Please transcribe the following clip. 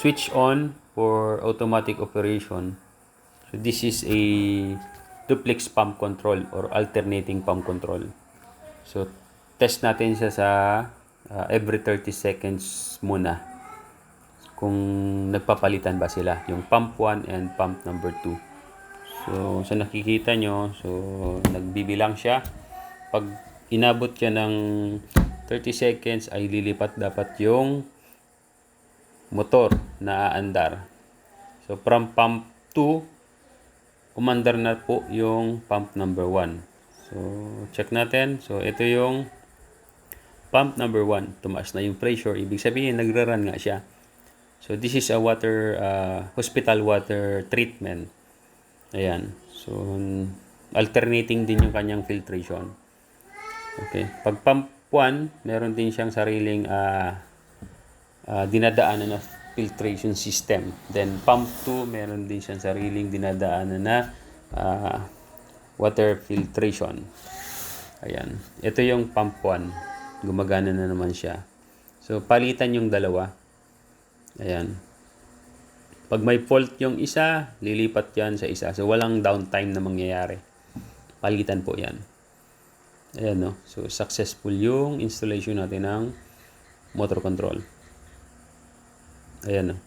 switch on for automatic operation. So this is a duplex pump control or alternating pump control. So test natin siya sa every 30 seconds muna. Kung nagpapalitan ba sila, yung pump 1 and pump number 2. So sa nakikita nyo, so nagbibilang siya. Pag inabot siya ng 30 seconds ay lilipat dapat yung motor na aandar. So from pump 2, umandar na po yung pump number 1. So check natin. So ito yung pump number 1. Tumaas na yung pressure. Ibig sabihin nagra-run nga siya. So this is a hospital water treatment. Ayan. So alternating din yung kanyang filtration. Okay. Pag pump 1, meron din siyang sariling dinadaanan na filtration system. Then pump 2, meron din siyang sariling dinadaanan na water filtration. Ayan. Ito yung pump 1. Gumagana na naman siya. So palitan yung dalawa. Ayan. Pag may fault yung isa, lilipat yan sa isa. So walang downtime na mangyayari. Palitan po yan. Ayan, no? So successful yung installation natin ng motor control. Ayan, no?